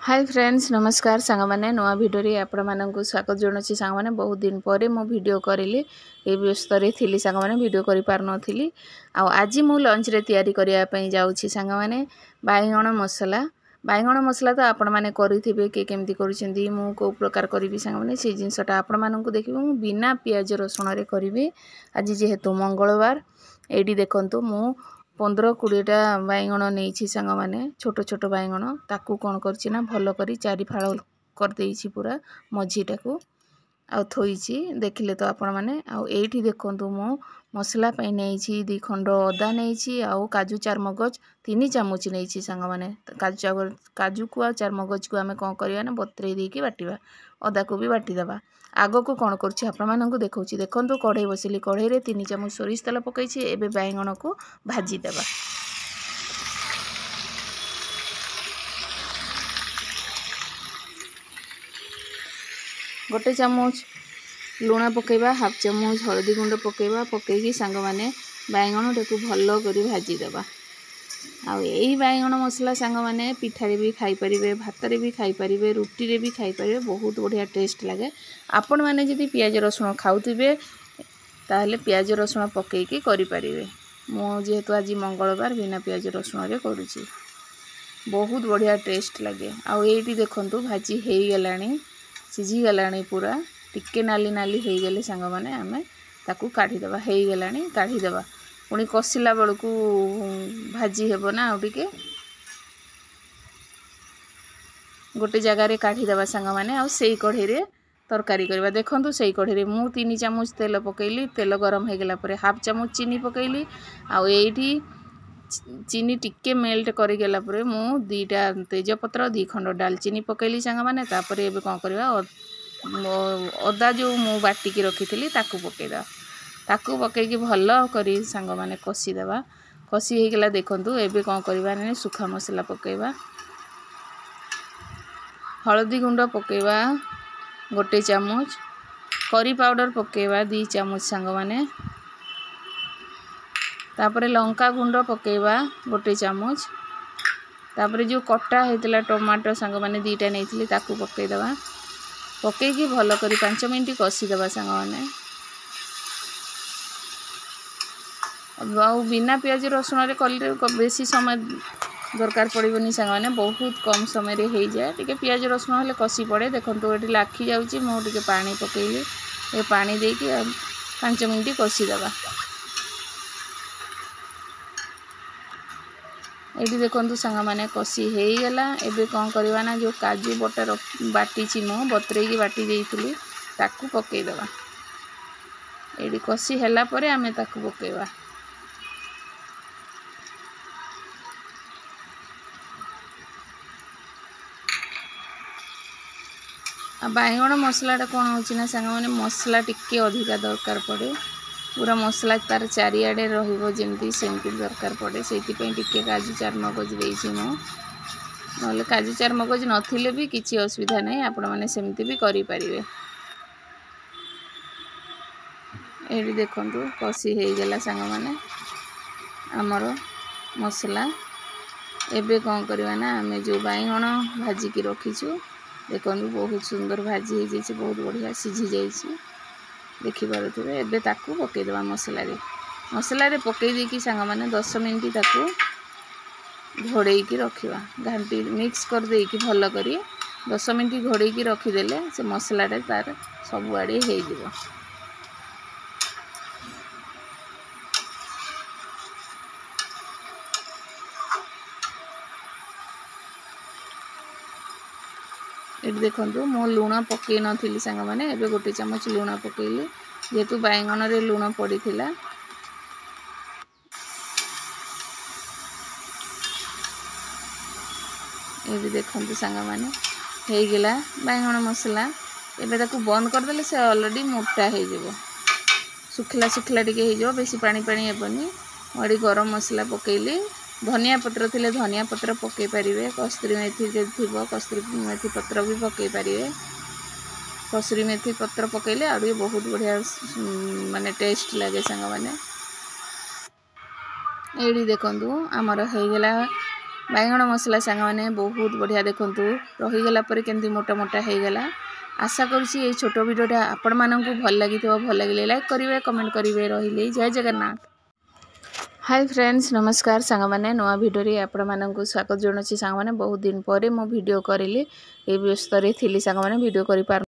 Hi friends नमस्कार सांग मैंने नुआ भिडियो रे आपण मानक स्वागत जनावि सांग मैंने बहुत दिन पर मो भिडियो करी ये व्यस्त थी सांग मैंने भिडियो कर पार नथी आज मु लंच रे तैयारी करने जाऊँगी सांग मैंने बाइगण मसला तो आपण मैंने करेंगे किए केमती करुँच मु कौ प्रकार करी सांग मैंने से जिनसटा आपण मानक देखिए मु बिना पियाज रसुण रे करी आज जेहेतु मंगलवार ये देखु मु 15-20टा बाइगण नहीं सांग मैंने छोट छोट बाइगण ताकू कौन करना भल कर चारि फाड़ कर पूरा मझीटा को आ थोइछि देखिले तो आपण माने एठी देखंतु मो मसला पई नहीं 2 खंड अदा नहीं आउ काजू चारमगज 3 चामच नहीं सांग माने काजू को आ चारमगज को आमे कोन करिया ना बतरे देकी बाटिबा अदा को भी बाटी देबा आगो को कौन कर देखौछि देखंतु कढ़ई बसिली कढ़ई रे 3 चामच सोरिष तेल पकईछि एबे बाइगण को भाजी देबा गोटे चामच लुण पकेबा हाफ चामच हलदी गुंड पकेबा पकईकी सांग माने बाइगण टाकू भल कर भाजी देबा आउ यही बाइगण मसला सांग माने पिठारे भी खाई परिबे भातरे भी खाई परिबे रुटी रे भी खाई परिबे बहुत बढ़िया टेस्ट लगे आपण माने जदि पियाज रसुण खाउथिबे ताहले पियाज रसुण पकईकी करि परिबे मो जेहेतु आज मंगलवार बिना पियाज रसुण रे करूची बहुत बढ़िया टेस्ट लगे आउ एठी देखंतु भाजी हेई गलानी सिझी गलानी पूरा टिके नाली नाली हेई गले सांग माने आमे ताकू काढी देबा हेई गलानी काढी देबा पुणी कषिला बेलू भाजी हेब ना आउ टिके गोटे जगार काढ़ीदेवा सांग मैंने आउ से कढ़ई रे तरकारी करवा देखंतु से कढ़ई रे मु 3 चामच तेल पकईली तेल गरम हो गला पर हाफ चामच चीनी पकईली आउ एठी चीनी टिके मेल्ट कर गला पर मु 2टा तेजपत्र 2 खंड डालचीनी पकईली सांग मैंने तापर एबे कोन करवा अदा जो मु बाटी की रखी ताकू पकईदा ताकू पकईकी भल करी सांग माने कषी देबा कषी हो गला देखंतु एबे कोन करबा ने सुखा मसला पकईबा हलदी गुंड पकईबा गोटे चामच करी पाउडर पकईबा 2 चामच सांग माने तापरे लंका गुंड पकईबा गोटे चामच तापरे जो कटा हेतला टमाटो सांग माने 2टा नेइथिली ताकू पकई देबा पकईकी भल करी 5 मिनिट कषी देबा सांग माने बिना पियाज रसुण रे कले बेसी समय दरकार पड़ोनी सांग मैंने बहुत कम समय रे हो जाए टी पियाज रसुण हेल्ले कषि पड़े देखो ये लाखी जाऊँगी मुझे पानी पकईली ये पानी देकी 5 मिनिट कषी देबा ये देखो सांग मैंने कषि हो गला एबे कौन करवा ना जो काजू बटर बाटी मु बतरेकी बाटी देइथिली ताकू पकई देबा ये कषि हैला परे आमे ताकू पकईबा बाइगण मसलाटा कौन होना सांग मैंने मसला टिके अधिका दरकार पड़े पूरा मसला तार चारिआडे रही सेमती दरकार पड़े से टिके काजू चारमगज देसी ना काजू चारमगज नथिले भी किसी असुविधा नहीं आपण मैंने सेमती भी करें ये देखंतु कषि हो गला सांग मैंने आमर मसला एबे कौन करवा ना आमे जो बाइगण भाजिकी रखीचु देखो बहुत सुंदर भाजी हो जाइए बहुत बढ़िया सिझी जाइए देखिपे एबे ताकू पकईदेवा मसला रे पकई देकी सांग माने 10 मिनिट ताकू घोड़ेकी रखिबा घांटी मिक्स कर देकी भल करी 10 मिनिट घोड़ेकी रखीदेले से मसलाटा तार सबुआड़े हो जिवो ये देखो मो लुण पकई नी सांग मैंने एबे गोटे चामच लुण पकईली जेहेतु बाइगण रे लुण पड़ी थिला ये देखो सांग मैंने हो गला बाइगण मसला एबे ताकू बंद करदेले से ऑलरेडी मोटा हो जिवो सुखला सुखला टिके हो बेसी पानी पानी हेबनी वड़ी गरम मसला पकईली धनिया पत्र थिले धनिया पत्र पकई पारिबे कस्तूरी मेथी जदि थिबो कस्तूरी मेथी पत्र भी पकई पारिबे कस्तूरी मेथी पत्र पकईले आ बहुत बढ़िया माने टेस्ट लगे सांग माने एडी देखंतु आमर हो गला बैगण मसला सांग मैंने बहुत बढ़िया देखंतु रहीगला पर केमती मोटा मोटा हो गला। आशा करुँची ये छोट वीडियोटा आपण मानकु भल लगी भल लगे लाइक करेंगे कमेंट करेंगे। रही जय जगन्नाथ। हाय फ्रेंड्स नमस्कार सांग मैंने नुआ भिडियो आपण मानकु स्वागत जनाऊँगी। सांग मैंने बहुत दिन पर मो वीडियो करी ये व्यस्त थी सांग मैंने वीडियो कर